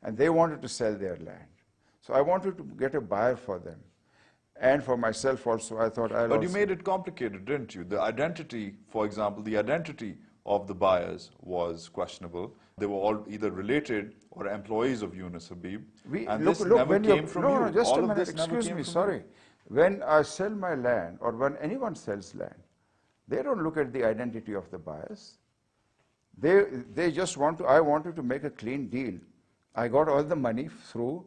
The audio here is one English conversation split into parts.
and they wanted to sell their land. So I wanted to get a buyer for them. And for myself also, I thought I'll But you made it complicated, didn't you? The identity, for example, the identity of the buyers was questionable. They were all either related or employees of Yunus Habib. And this never came from you. No, just all a of minute, this never excuse came me, from sorry. you. When I sell my land, or when anyone sells land, they don't look at the identity of the buyers. They just want to, I wanted to make a clean deal. I got all the money through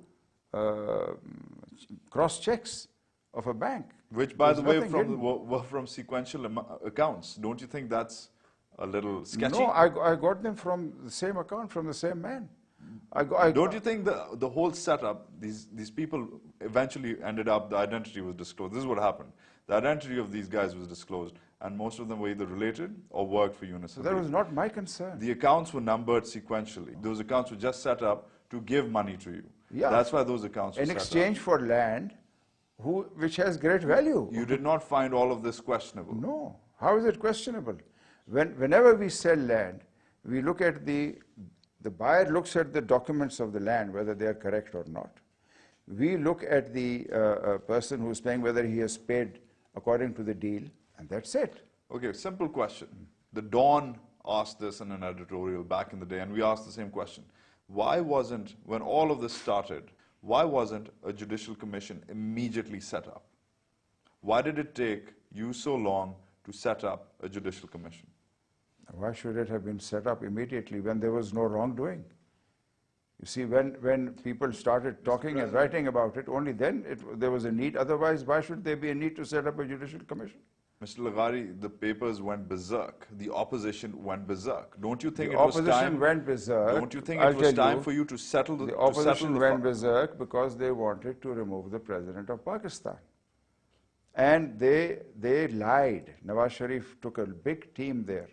cross checks of a bank. Which, by the way, were from sequential accounts. Don't you think that's a little sketchy? No, I got them from the same account, from the same man. Don't you think the whole setup, these people eventually ended up, the identity was disclosed. This is what happened. The identity of these guys was disclosed, and most of them were either related or worked for Yunus Habib. That was not my concern. The accounts were numbered sequentially. Those accounts were just set up to give money to you. Yeah. That's why those accounts were set up. In exchange for land, which has great value. You did not find all of this questionable? No. How is it questionable? Whenever we sell land, we look at the buyer looks at the documents of the land, whether they are correct or not. We look at the person who is paying, whether he has paid according to the deal, and that's it. Okay, simple question. The Dawn asked this in an editorial back in the day, and we asked the same question. Why wasn't, when all of this started, why wasn't a judicial commission immediately set up? Why did it take you so long to set up a judicial commission? Why should it have been set up immediately when there was no wrongdoing? You see, when people started talking and writing about it, only then there was a need. Otherwise, why should there be a need to set up a judicial commission? Mr. Laghari, the papers went berserk. The opposition went berserk. Don't you think the it was time? Opposition went berserk. Don't you think it was time for you to settle the? The opposition went berserk because they wanted to remove the president of Pakistan, and they lied. Nawaz Sharif took a big team there.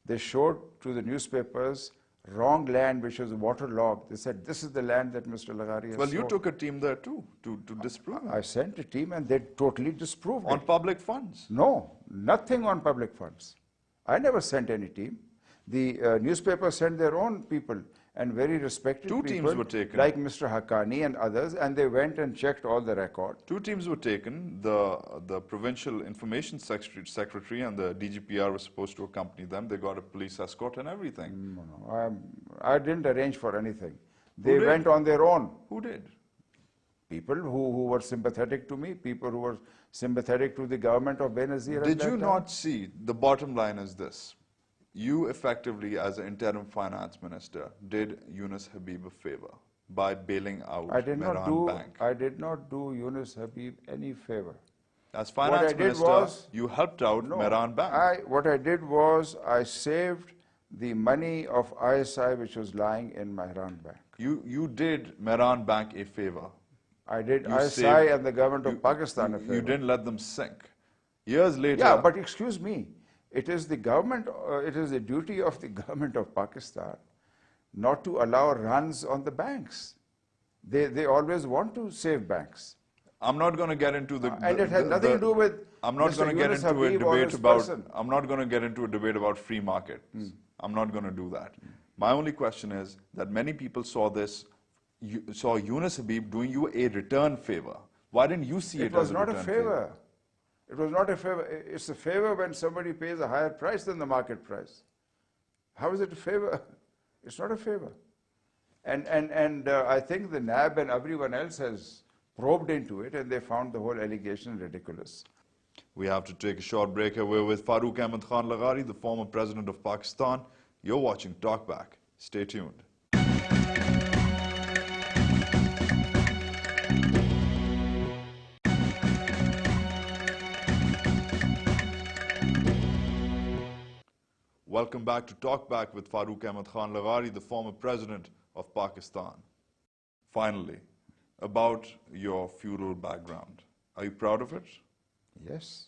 They showed to the newspapers wrong land which was waterlogged. They said, this is the land that Mr. Laghari has Well, you sold. took a team there too, to disprove it. I sent a team and they totally disproved it. On public funds? No, nothing on public funds. I never sent any team. The newspaper sent their own people, and very respected Two people. teams were taken. Like Mr. Haqqani and others, and they went and checked all the record. Two teams were taken. The provincial information secretary and the DGPR were supposed to accompany them. They got a police escort and everything. No, I didn't arrange for anything. They went on their own. Who did? People who were sympathetic to me, people who were sympathetic to the government of Benazir. Did you not see, the bottom line is this, you effectively, as an interim finance minister, did Yunus Habib a favor by bailing out Mehran Bank. I did not do Yunus Habib any favor. As finance minister, you helped out Mehran Bank. What I did was I saved the money of ISI which was lying in Mehran Bank. You did Mehran Bank a favor. I did ISI and the government of Pakistan a favor. You didn't let them sink. Years later... Yeah, but excuse me. It is the government, it is the duty of the government of Pakistan not to allow runs on the banks. They always want to save banks. I'm not going to get into the... and it has nothing to do with I'm not going to get into a debate about... I'm not going to get into a debate about free markets. I'm not going to do that. My only question is that many people saw this, saw Yunus Habib doing you a return favor. Why didn't you see it as a return favor? It was not a favor. It was not a favor. It's a favor when somebody pays a higher price than the market price. How is it a favor? It's not a favor. And I think the NAB and everyone else has probed into it, and they found the whole allegation ridiculous. We have to take a short break here. We're with Farooq Laghari, the former president of Pakistan. You're watching Talkback. Stay tuned. Welcome back to Talkback with Farooq Laghari, the former president of Pakistan. Finally, about your feudal background. Are you proud of it? Yes.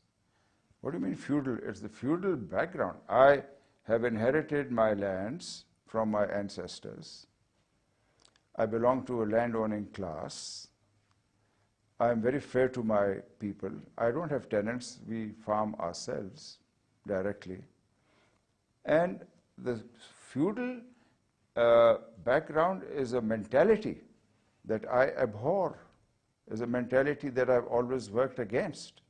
What do you mean feudal? It's the feudal background. I have inherited my lands from my ancestors. I belong to a landowning class. I am very fair to my people. I don't have tenants. We farm ourselves directly. And the feudal background is a mentality that I abhor, is a mentality that I've always worked against.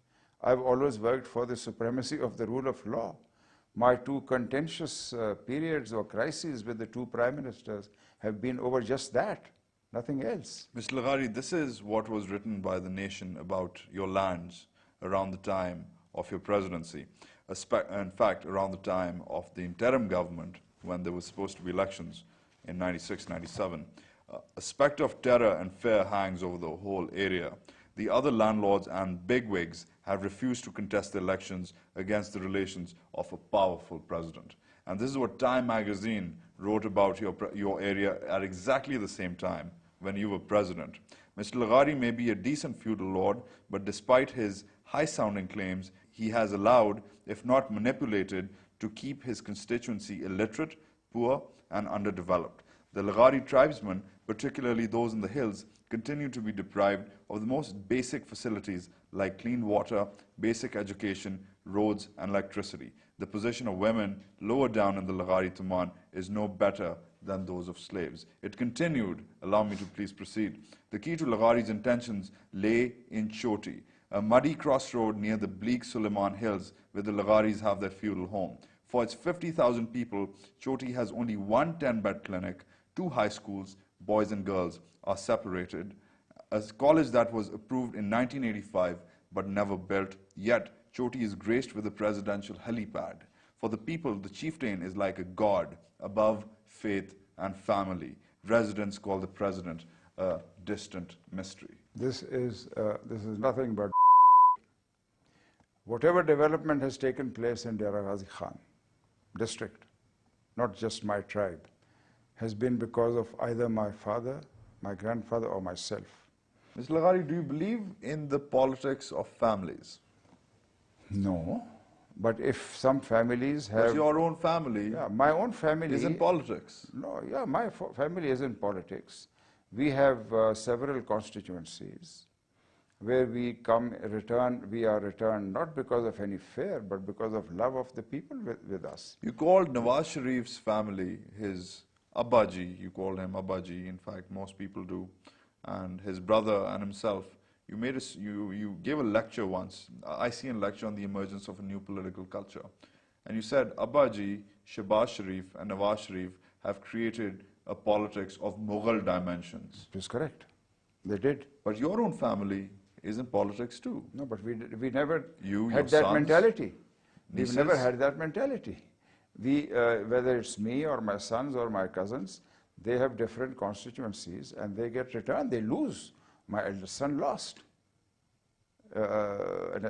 I've always worked for the supremacy of the rule of law. My two contentious periods or crises with the two prime ministers have been over just that, nothing else. Mr. Laghari, this is what was written by the nation about your lands around the time of your presidency. In fact, around the time of the interim government, when there were supposed to be elections in 96, 97. A specter of terror and fear hangs over the whole area. The other landlords and bigwigs have refused to contest the elections against the relations of a powerful president. And this is what Time magazine wrote about your area at exactly the same time when you were president. Mr. Laghari may be a decent feudal lord, but despite his high-sounding claims, he has allowed, if not manipulated, to keep his constituency illiterate, poor, and underdeveloped. The Laghari tribesmen, particularly those in the hills, continue to be deprived of the most basic facilities like clean water, basic education, roads, and electricity. The position of women lower down in the Laghari Tuman is no better than those of slaves. It continued, allow me to please proceed. The key to Laghari's intentions lay in Choti, a muddy crossroad near the bleak Suleiman Hills where the Lagharis have their feudal home. For its 50,000 people, Choti has only one 10-bed clinic, 2 high schools, boys and girls are separated, a college that was approved in 1985 but never built, yet Choti is graced with a presidential helipad. For the people, the chieftain is like a god above faith and family. Residents call the president a distant mystery. This is nothing but whatever development has taken place in Dera Ghazi Khan district, not just my tribe, has been because of either my father, my grandfather, or myself. Mr. Laghari, do you believe in the politics of families? No, but if some families have... But your own family... Yeah, my own family... is in politics. No, yeah, my family is in politics. We have several constituencies where we are returned not because of any fear, but because of love of the people with us. You called Nawaz Sharif's family his Abbaji. You called him Abbaji, in fact, most people do. And his brother and himself. You gave a lecture once, ICN lecture on the emergence of a new political culture. And you said Abbaji, Shehbaz Sharif and Nawaz Sharif have created a politics of Mughal dimensions. It is correct. They did. But your own family is in politics too. No, but we never You, had that sons, mentality. nieces? We've never had that mentality. Whether it's me or my sons or my cousins, they have different constituencies and they get returned, they lose. My eldest son lost an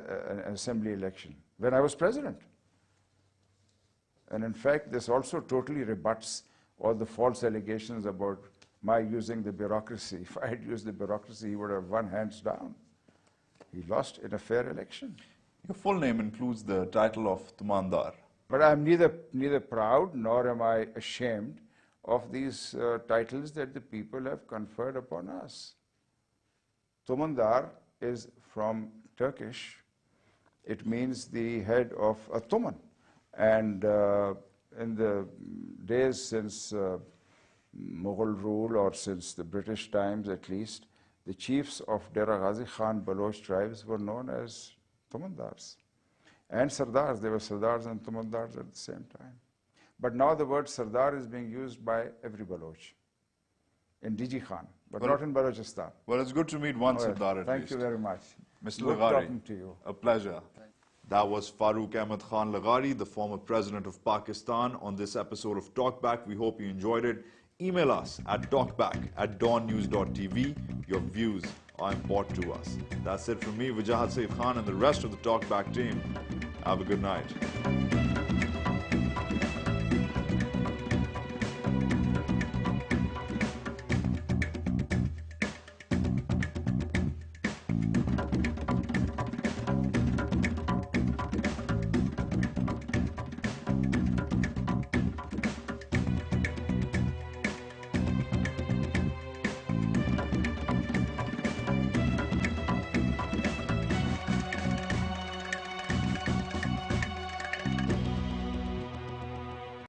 assembly election when I was president. And in fact, this also totally rebuts all the false allegations about my using the bureaucracy. If I had used the bureaucracy, he would have won hands down. He lost in a fair election. Your full name includes the title of Tumandar. But I'm neither proud nor am I ashamed of these titles that the people have conferred upon us. Tumandar is from Turkish. It means the head of a Tuman. And in the days since Mughal rule, or since the British times at least, the chiefs of Dera Ghazi Khan Baloch tribes were known as Tumandars. And Sardars, they were Sardars and Tumandars at the same time. But now the word Sardar is being used by every Baloch in Diji Khan, but not in Balochistan. Well, it's good to meet one Sardar at Thank least. you very much. Mr. Good Laghari, talking to you. A pleasure. That was Farooq Ahmed Khan Laghari, the former president of Pakistan, on this episode of Talkback. We hope you enjoyed it. Email us at talkback@dawnnews.tv. Your views are important to us. That's it from me, Wajahat Saeed Khan, and the rest of the Talkback team. Have a good night.